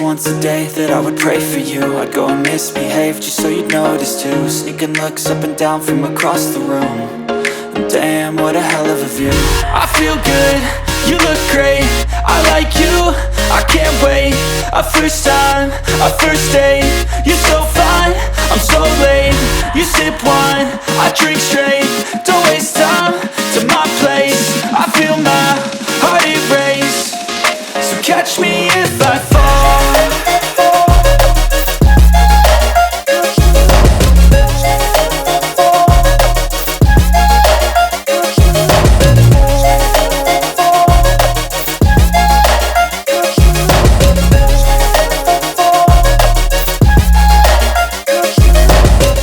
once a day that I would pray for you. I'd go and misbehave just so you'd notice too. Sneaking looks up and down from across the room. And damn, what a hell of a view. I feel good, you look great, I like you, I can't wait. A first time, a first date, you're so fine, I'm so late. You sip wine, I drink straight. Don't waste time to my place. I feel my heart erase. So catch me if I fall.